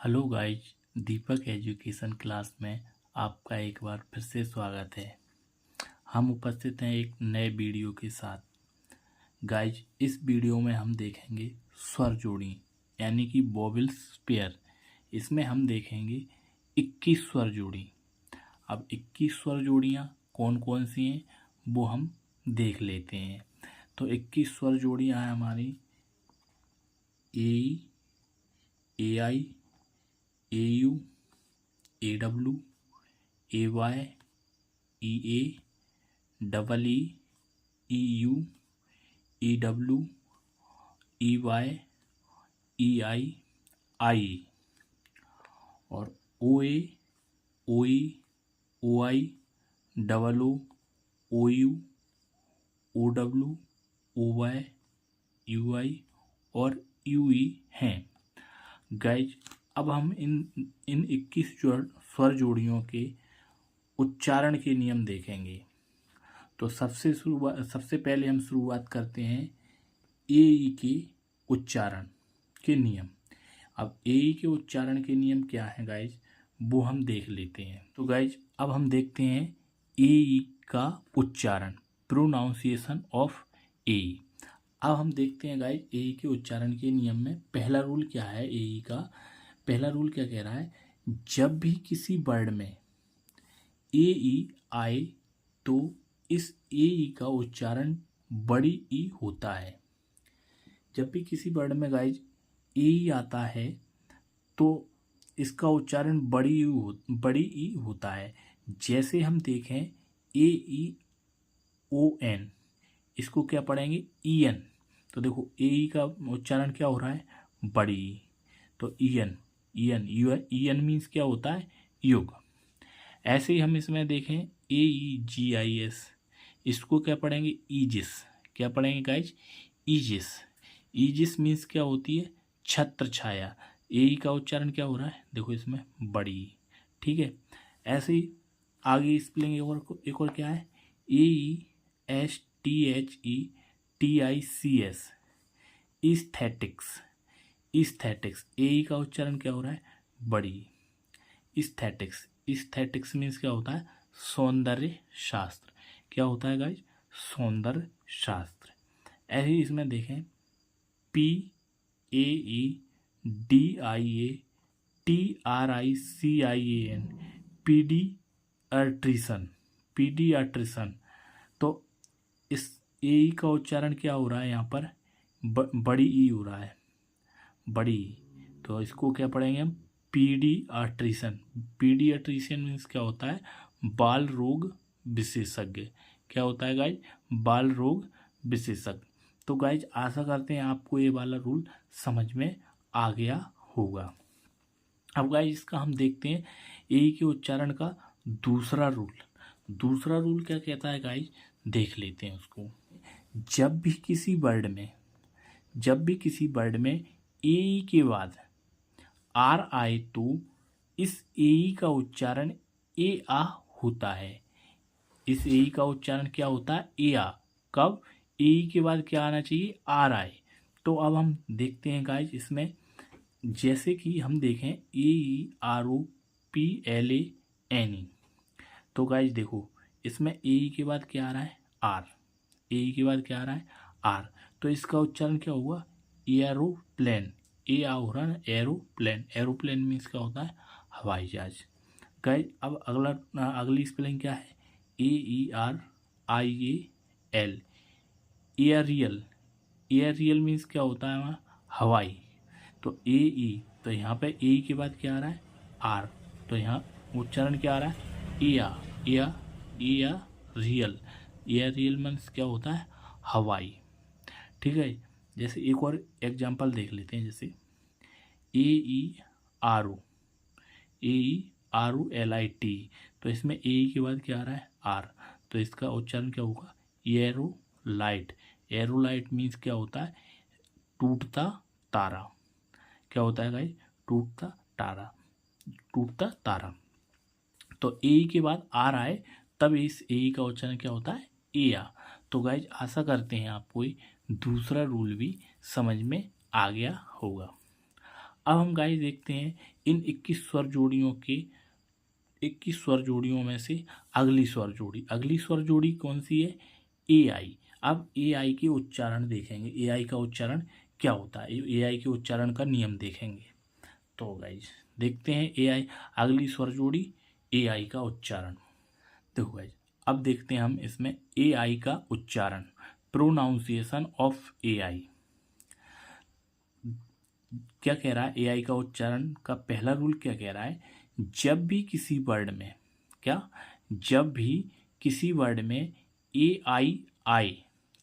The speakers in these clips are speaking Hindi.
हेलो गाइज, दीपक एजुकेशन क्लास में आपका एक बार फिर से स्वागत है। हम उपस्थित हैं एक नए वीडियो के साथ। गाइज, इस वीडियो में हम देखेंगे स्वर जोड़ी यानी कि वोवेल्स पेयर। इसमें हम देखेंगे 21 स्वर जोड़ी। अब 21 स्वर जोड़ियाँ कौन कौन सी हैं वो हम देख लेते हैं। तो 21 स्वर जोड़ियाँ हैं हमारी A, A I, A U, A W, A Y, E A, double E, E U, E W, E Y, E I, I और O A, O E, O I, double O, O U, O W, O Y, U I और यू ई हैं। गाइज, अब हम इन 21 स्वर जोड़ियों के उच्चारण के नियम देखेंगे। तो सबसे पहले हम शुरुआत करते हैं ए ई के उच्चारण के नियम। अब ए ई के उच्चारण के नियम क्या है गाइज, वो हम देख लेते हैं। तो गाइज, अब हम देखते हैं ए ई का उच्चारण, प्रोनाउंसिएशन ऑफ ए। अब हम देखते हैं गाइज ए ई के उच्चारण के नियम में पहला रूल क्या है। ए ई का पहला रूल क्या कह रहा है, जब भी किसी वर्ड में ए ई आए तो इस ए ई का उच्चारण बड़ी ई होता है। जब भी किसी वर्ड में गाइज ए ई आता है तो इसका उच्चारण बड़ी ई होता है। जैसे हम देखें ए ई ओ एन, इसको क्या पढ़ेंगे ई एन। तो देखो ए ई का उच्चारण क्या हो रहा है, बड़ी ई। तो E N, E N, E N means क्या होता है, युग। ऐसे ही हम इसमें देखें A E ji I S, इसको क्या पढ़ेंगे ईजिस। क्या पढ़ेंगे गाइज, ईजिस। ईजिस मीन्स क्या होती है, छत्र छाया। ए ई का उच्चारण क्या हो रहा है, देखो इसमें बड़ी। ठीक है, ऐसे ही आगे स्पेलिंग एक और क्या है, A E S T H E T I C S, aesthetics. Aesthetics, A E का उच्चारण क्या हो रहा है, बड़ी। ईस्थेटिक्स, ईस्थेटिक्स मीन्स क्या होता है, सौंदर्य शास्त्र। क्या होता है गाइज, सौंदर्य शास्त्र। ऐसे ही इसमें देखें P A E D I A T R I C I A N, paediatrician, paediatrician. तो इस ए ई का उच्चारण क्या हो रहा है, यहाँ पर बड़ी ई हो रहा है, बड़ी। तो इसको क्या पढ़ेंगे हम, पीडियाट्रिशन। पीडियाट्रिशियन मीन्स क्या होता है, बाल रोग विशेषज्ञ। क्या होता है गाइज, बाल रोग विशेषज्ञ। तो गाइज, आशा करते हैं आपको ये वाला रूल समझ में आ गया होगा। अब गाइज, इसका हम देखते हैं ए के उच्चारण का दूसरा रूल। दूसरा रूल क्या कहता है गाइज, देख लेते हैं उसको। जब भी किसी वर्ड में ए के बाद आर आए तो इस ए का उच्चारण ए आ होता है। इस ए का उच्चारण क्या होता है, ए आ। कब, ए के बाद क्या आना चाहिए, आर आए। तो अब हम देखते हैं गाइज इसमें, जैसे कि हम देखें A E R O P L A N E. तो गाइज देखो इसमें ए के बाद क्या आ रहा है, आर। ए के बाद क्या आ रहा है, आर। तो इसका उच्चारण क्या हुआ, एरोप्लेन। ए आ हो रहा है ना, एरोप्लेन। एरोप्लेन मीन्स क्या होता है, हवाई जहाज। गाइज, अब अगली स्पेलिंग क्या है, A E R I A L, aerial. Aerial means क्या होता है हमारा, हवाई। तो ए ई, तो यहाँ पे ए के बाद क्या आ रहा है, आर। तो यहाँ उच्चारण क्या आ रहा है, एया रियल। एयरियल मीन्स क्या होता है, हवाई। ठीक है, जैसे एक और एग्जांपल देख लेते हैं। जैसे A E R O, A E R O L I T. तो इसमें ए के बाद क्या आ रहा है, आर। तो इसका उच्चारण क्या होगा, एरोलाइट। एरोलाइट मीन्स क्या होता है, टूटता तारा। क्या होता है गाइस, टूटता तारा, टूटता तारा। तो ए के बाद आर आए तब इस ए का उच्चारण क्या होता है, ए आ। तो गाइज, आशा करते हैं आपको दूसरा रूल भी समझ में आ गया होगा। अब हम गाइस देखते हैं इन 21 स्वर जोड़ियों के 21 स्वर जोड़ियों में से अगली स्वर जोड़ी कौन सी है? ए आई। अब ए आई के उच्चारण देखेंगे, ए आई का उच्चारण क्या होता है, ए आई के उच्चारण का नियम देखेंगे। तो गाइज देखते हैं ए आई, अगली स्वर जोड़ी ए आई का उच्चारण। देखो गाइज अब देखते हैं हम इसमें ए आई का उच्चारण, प्रोनाउंसिएशन ऑफ ए आई। क्या कह रहा है ए आई का उच्चारण का पहला रूल? क्या कह रहा है? जब भी किसी वर्ड में जब भी किसी वर्ड में ए आई आए,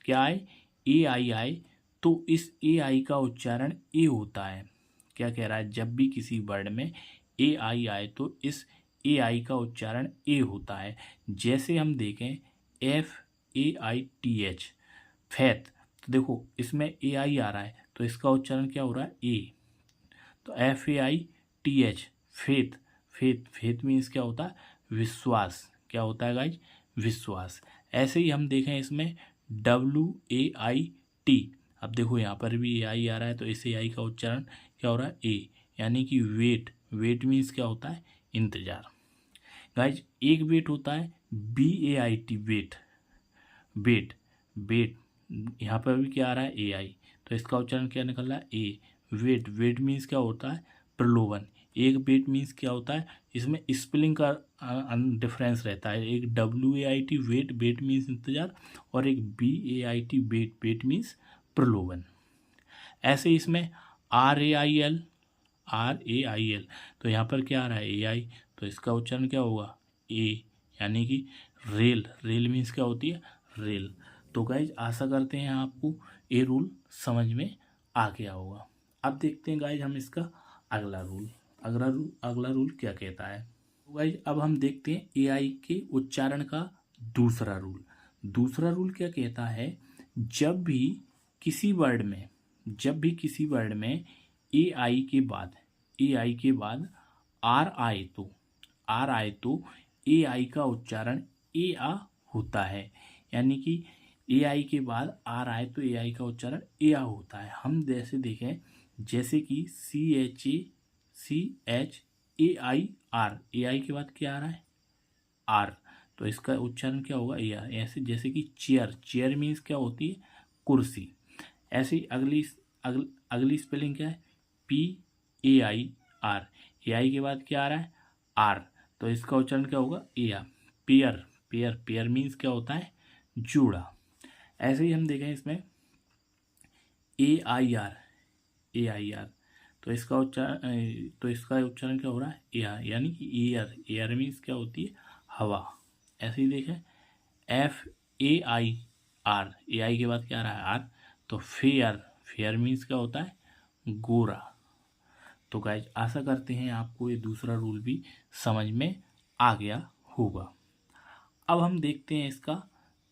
क्या आए? ए आई आए, तो इस ए आई का उच्चारण ए होता है। क्या कह रहा है? जब भी किसी वर्ड में ए आई आए तो इस ए आई का उच्चारण ए होता है। जैसे हम देखें F A I T H, faith, तो देखो इसमें ए आई आ रहा है तो इसका उच्चारण क्या हो रहा है? ए। तो F A I T H, faith, faith means क्या होता है? विश्वास। क्या होता है गाइज? विश्वास। ऐसे ही हम देखें इसमें डब्ल्यू ए आई टी, अब देखो यहाँ पर भी ए आई आ रहा है तो इस ए आई का उच्चारण क्या हो रहा है? ए, यानी कि वेट। वेट मीन्स क्या होता है? इंतजार। गाइज एक वेट होता है B A I T, wait, bait, bait, यहाँ पर भी क्या आ रहा है? ए आई, तो इसका उच्चारण क्या निकल रहा है? ए। वेट, वेट मीन्स क्या होता है? प्रलोभन। एक वेट मीन्स क्या होता है? इसमें स्पेलिंग का डिफरेंस रहता है। एक W A I T wait, wait means इंतजार, और एक B A I T wait, wait means प्रलोभन। ऐसे इसमें R A I L, R A I L, तो यहाँ पर क्या आ रहा है? ए आई, तो इसका उच्चारण क्या होगा? ए, यानी कि रेल। रेल मीन्स क्या होती है? रेल। तो गाइज आशा करते हैं आपको ए रूल समझ में आ गया होगा। अब देखते हैं गाइज हम इसका अगला रूल, अगला रूल क्या कहता है। तो गाइज अब हम देखते हैं ए आई के उच्चारण का दूसरा रूल। दूसरा रूल क्या कहता है? जब भी किसी वर्ड में ए आई के बाद आर आए तो ए आई का उच्चारण ए आ होता है। यानी कि ए आई के बाद आर आए तो ए आई का उच्चारण ए आ होता है। हम जैसे देखें, जैसे कि C H A I R, A आई के बाद क्या आ रहा है? आर, तो इसका उच्चारण क्या होगा? A R. ऐसे जैसे कि चेयर, चेयर मीन्स क्या होती है? कुर्सी। ऐसे ही अगली स्पेलिंग क्या है? P A I R, A आई के बाद क्या आ रहा है? आर, तो इसका उच्चारण क्या होगा? A R. Pair, pair means क्या होता है? जूड़ा। ऐसे ही हम देखें इसमें ए आई आर, तो इसका उच्चारण क्या हो रहा है? एयर, यानी कि एयर। एयर मीन्स क्या होती है? हवा। ऐसे ही देखें F A I R, A आई के बाद क्या आ रहा है? आर, तो फेयर मीन्स क्या होता है? गोरा। तो गाइज आशा करते हैं आपको ये दूसरा रूल भी समझ में आ गया होगा। अब हम देखते हैं इसका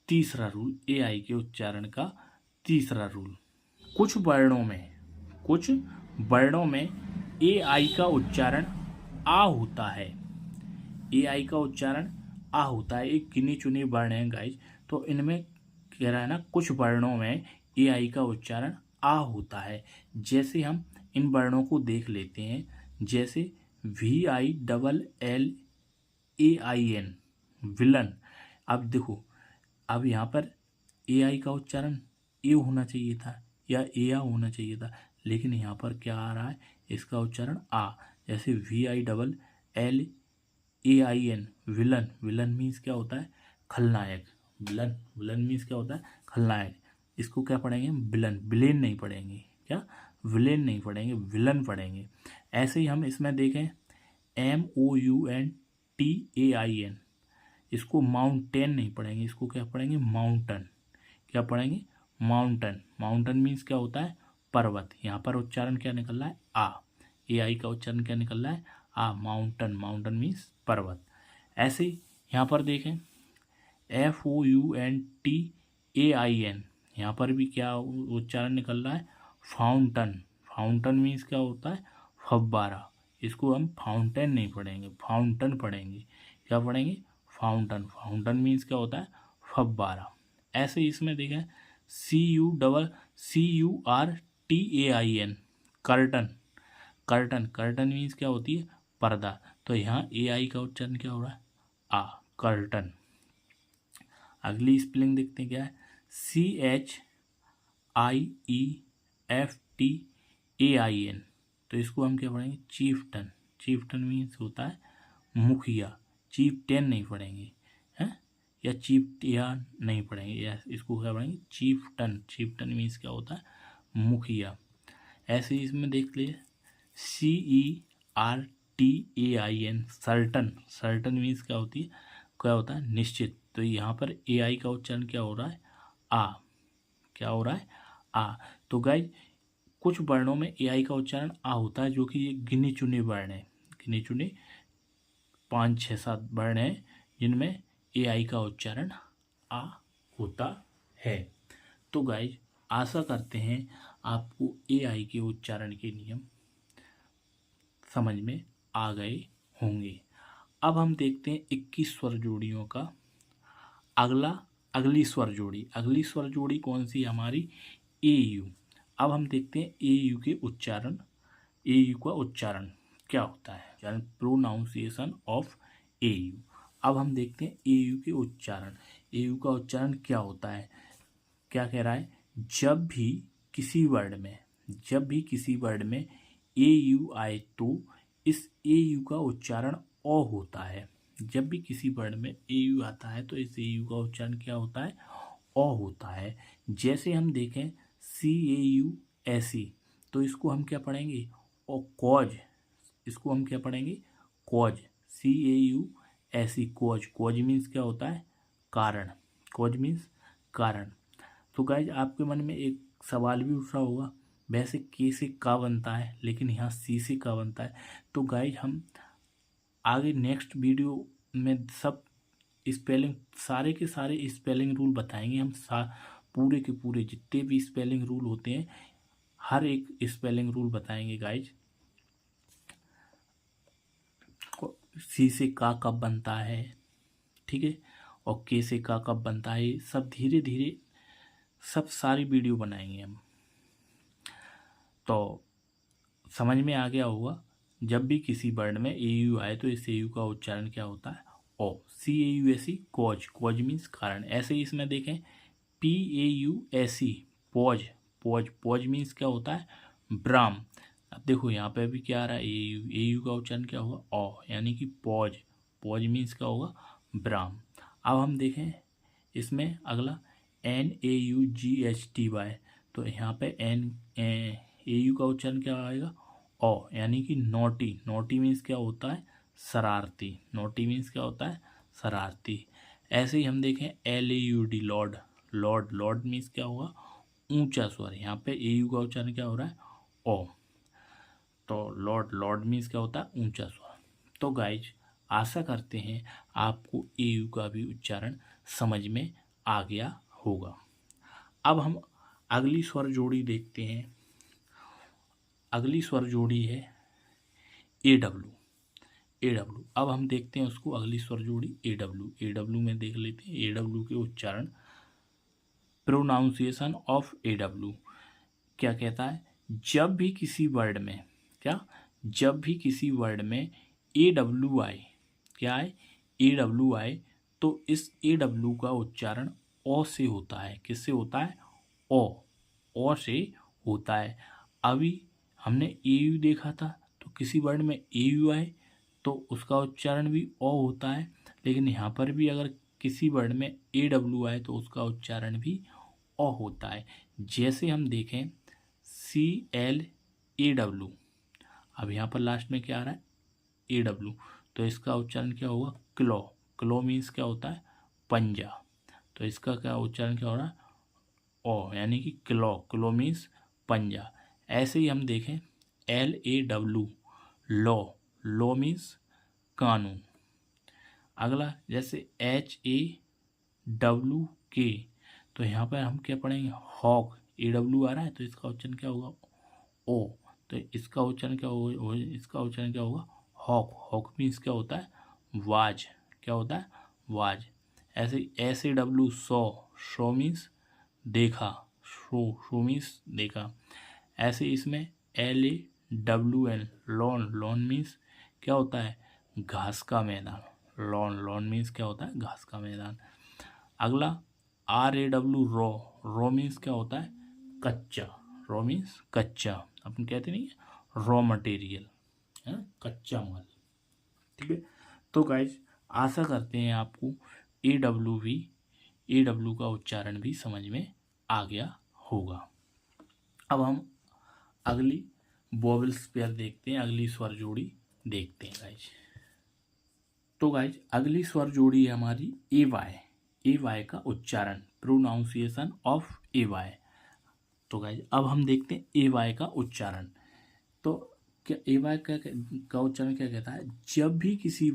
तीसरा रूल, ए आई के उच्चारण का तीसरा रूल। कुछ वर्णों में ए आई का उच्चारण आ होता है। ए आई का उच्चारण आ होता है। एक गिने चुने वर्ण हैं गाइज, तो इनमें कह रहा है ना, कुछ वर्णों में ए आई का उच्चारण आ होता है। जैसे हम इन वर्णों को देख लेते हैं, जैसे V I double L A I N, villain. अब देखो, अब यहाँ पर ए आई का उच्चारण ए होना चाहिए था या ए आ होना चाहिए था, लेकिन यहाँ पर क्या आ रहा है? इसका उच्चारण आ। जैसे V I double L A I N, villain. Villain means क्या होता है? खलनायक। विलन मीन्स क्या होता है? खलनायक। इसको क्या पढ़ेंगे? विलेन नहीं पढ़ेंगे। क्या? विलेन नहीं पढ़ेंगे, विलन पढ़ेंगे। ऐसे ही हम इसमें देखें MOUNTAIN, इसको माउंटेन नहीं पढ़ेंगे, इसको क्या पढ़ेंगे? माउंटन। क्या पढ़ेंगे? माउंटन। माउंटन मीन्स क्या होता है? पर्वत। यहाँ पर उच्चारण क्या निकल रहा है? आ। ए आई का उच्चारण क्या निकल रहा है? आ। माउंटन मीन्स पर्वत। ऐसे ही यहाँ पर देखें FOUNTAIN, यहाँ पर भी क्या उच्चारण निकल रहा है? फाउंटन मीन्स क्या होता है? फव्वारा। इसको हम फाउंटेन नहीं पढ़ेंगे, फाउंटन पढ़ेंगे। क्या पढ़ेंगे? फाउंटन मीन्स क्या होता है? फव्वारा। ऐसे इसमें देखें CURTAIN, curtain. Curtain, curtain means क्या होती है, पर्दा। तो यहाँ ए आई का उच्चारण क्या हो रहा है, आ, कर्टन। अगली स्पेलिंग देखते हैं क्या है, CHIEFTAIN। तो इसको हम क्या पढ़ेंगे, चीफ्टन। चीफ्टन मीन्स होता है मुखिया, चीफ 10 नहीं पढ़ेंगे हैं, या चीफ या नहीं पढ़ेंगे, या इसको क्या पढ़ेंगे, चीफ्टन। चीफ्टन मीन्स क्या होता है, मुखिया। ऐसे ही इसमें देख लीजिए, CERTAIN, सर्टन। सर्टन मीन्स क्या होती है, क्या होता है, निश्चित। तो यहाँ पर ए आई का उच्चारण क्या हो रहा है, आ। क्या हो रहा है, आ। तो गाइज कुछ वर्णों में ए आई का उच्चारण आ होता है, जो कि ये गिने चुने वर्ण है, गिने चुने 5, 6, 7 वर्ण हैं जिनमें ए आई का उच्चारण आ होता है। तो गाइज आशा करते हैं आपको ए आई के उच्चारण के नियम समझ में आ गए होंगे। अब हम देखते हैं 21 स्वर जोड़ियों का अगली स्वर जोड़ी। अगली स्वर जोड़ी कौन सी हमारी, ए यू। अब हम देखते हैं ए यू के उच्चारण, ए यू का उच्चारण क्या होता है, प्रोनाउंसिएशन ऑफ ए यू। अब हम देखते हैं ए यू के उच्चारण, ए यू का उच्चारण क्या होता है। क्या कह रहा है, जब भी किसी वर्ड में ए यू आए तो इस ए यू का उच्चारण ओ होता है। जब भी किसी वर्ड में ए यू आता है तो इस ए यू का उच्चारण क्या होता है, ओ होता है। जैसे हम देखें CAUSE, तो इसको हम क्या पढ़ेंगे, ओ कॉज। इसको हम क्या पढ़ेंगे, cause, CAUSE, cause. Cause means क्या होता है, कारण। कॉज मीन्स कारण। तो गाइज आपके मन में एक सवाल भी उठ रहा होगा, वैसे के से का बनता है लेकिन यहाँ सी से का बनता है। तो गाइज हम आगे नेक्स्ट वीडियो में सब स्पेलिंग, सारे के सारे स्पेलिंग रूल बताएंगे हम। पूरे के पूरे जितने भी स्पेलिंग रूल होते हैं, हर एक स्पेलिंग रूल बताएंगे गाइज। सी से का कब बनता है, ठीक है, और के से का कब बनता है, सब धीरे धीरे सब सारी वीडियो बनाएंगे हम। तो समझ में आ गया होगा, जब भी किसी वर्ड में ए यू आए तो इस ए यू का उच्चारण क्या होता है, ओ। CAUSE, cause. कॉज मीन्स कारण। ऐसे ही इसमें देखें PAUSE, pause. Pause, pause means क्या होता है, ब्राम। अब देखो यहाँ पे भी क्या आ रहा है, ए यू का उच्चारण क्या होगा, ओ, यानी कि पॉज। पॉज मीन्स क्या होगा, ब्राम। अब हम देखें इसमें अगला NAUGHTY, तो यहाँ पे ए यू का उच्चारण क्या आएगा, ओ, यानी कि नोटी। नोटी मीन्स क्या होता है, शरारती। नोटी मीन्स क्या होता है, शरारती। ऐसे ही हम देखें LAUD, Lord. Lord, Lord means क्या होगा, ऊंचा स्वर। यहाँ पे ए यू का उच्चारण क्या हो रहा है, ओ। तो लॉर्ड, लॉर्ड मीन्स क्या होता है, ऊंचा स्वर। तो गाइज आशा करते हैं आपको ए यू का भी उच्चारण समझ में आ गया होगा। अब हम अगली स्वर जोड़ी देखते हैं। अगली स्वर जोड़ी है AW। AW, अब हम देखते हैं उसको, अगली स्वर जोड़ी AW। AW में देख लेते हैं AW के उच्चारण, प्रोनाउंसिएशन ऑफ AW क्या कहता है, जब भी किसी वर्ड में, क्या, जब भी किसी वर्ड में AW आए, क्या है, AW आए, तो इस AW का उच्चारण ओ से होता है। किससे होता है, ओ से होता है। अभी हमने ए यू देखा था, तो किसी वर्ड में ए यू आए तो उसका उच्चारण भी ओ होता है, लेकिन यहाँ पर भी अगर किसी वर्ड में AW आए तो उसका उच्चारण भी ओ होता है। जैसे हम देखें CLAW, अब यहाँ पर लास्ट में क्या आ रहा है, AW, तो इसका उच्चारण क्या होगा, क्लो। क्लो मीन्स क्या होता है, पंजा। तो इसका क्या उच्चारण क्या हो रहा है, ओ, यानी कि क्लो। क्लो मीन्स पंजा। ऐसे ही हम देखें LAW, लॉ। लॉ मीन्स कानून। अगला जैसे HAWK, तो यहाँ पर हम क्या पढ़ेंगे, हॉक। AW आ रहा है तो इसका उच्चारण क्या होगा, ओ। तो इसका उच्चारण क्या होगा, इसका उच्चारण क्या होगा, हॉक। हॉक मीन्स क्या होता है, वाज। क्या होता है, वाज। ऐसे SAW, सो। शो मीन्स देखा। शो, शो मीन्स देखा। ऐसे इसमें WN लॉन, लॉन मीन्स क्या होता है, घास का मैदान। लॉन, लॉन मीन्स क्या होता है, घास का मैदान। अगला RAW रॉ, रॉ मीन्स क्या होता है, कच्चा। रॉ मीन्स कच्चा, अपन कहते नहीं है रॉ मटेरियल, है ना, कच्चा माल। ठीक है, तो गाइज आशा करते हैं आपको AW का उच्चारण भी समझ में आ गया होगा। अब हम अगली वोवेल्स पेयर देखते हैं, अगली स्वर जोड़ी देखते हैं गाइज। तो गाइज अगली स्वर जोड़ी है हमारी AY का उच्चारण, प्रोनाउंसिएशन ऑफ AY। तो गाइज अब हम देखते हैं AY का उच्चारण। तो क्या AY का उच्चारण क्या कहता है, जब भी किसी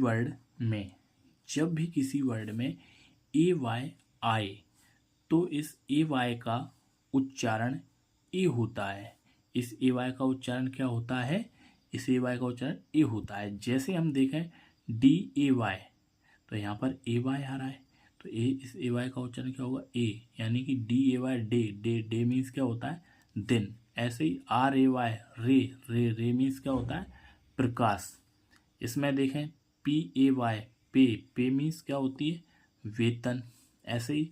वर्ड में AY आए तो इस AY का उच्चारण ए होता है। इस AY का उच्चारण क्या होता है, इस AY का उच्चारण ए होता है। जैसे हम देखें DAY, तो यहाँ पर AY आ रहा है, तो इस AY का उच्चारण क्या होगा, ए, यानी कि DAY day, day, day means क्या होता है, दिन। ऐसे ही RAY रे, रे, रे मीन्स क्या होता है, प्रकाश। इसमें देखें PAY पे, पे मीन्स क्या होती है, वेतन। ऐसे ही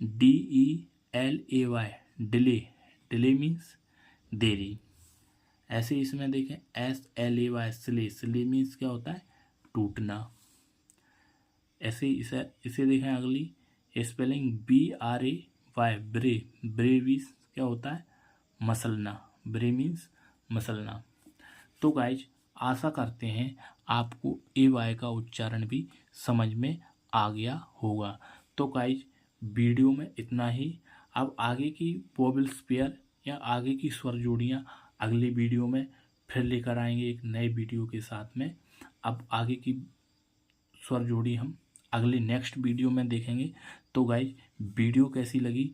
DELAY डिले, डिले मीन्स देरी। ऐसे ही इसमें देखें SLAY स्ले, स्ले मीन्स क्या होता है, टूटना। ऐसे ही इसे देखें अगली स्पेलिंग BRAY ब्रे, ब्रे मीन्स क्या होता है, मसलना। ब्रे मीन्स मसलना। तो गाइज आशा करते हैं आपको AY का उच्चारण भी समझ में आ गया होगा। तो गाइज वीडियो में इतना ही। अब आगे की वोवेल्स पेयर या आगे की स्वर जोड़ियाँ अगली वीडियो में फिर लेकर आएंगे एक नए वीडियो के साथ में। अब आगे की स्वर जोड़ी हम अगले नेक्स्ट वीडियो में देखेंगे। तो गाइज वीडियो कैसी लगी,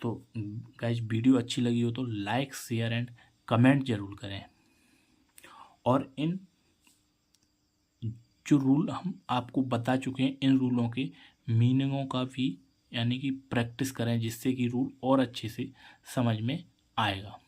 तो गाइज वीडियो अच्छी लगी हो तो लाइक, शेयर एंड कमेंट जरूर करें। और इन जो रूल हम आपको बता चुके हैं, इन रूलों के मीनिंगों का भी यानी कि प्रैक्टिस करें, जिससे कि रूल और अच्छे से समझ में आएगा।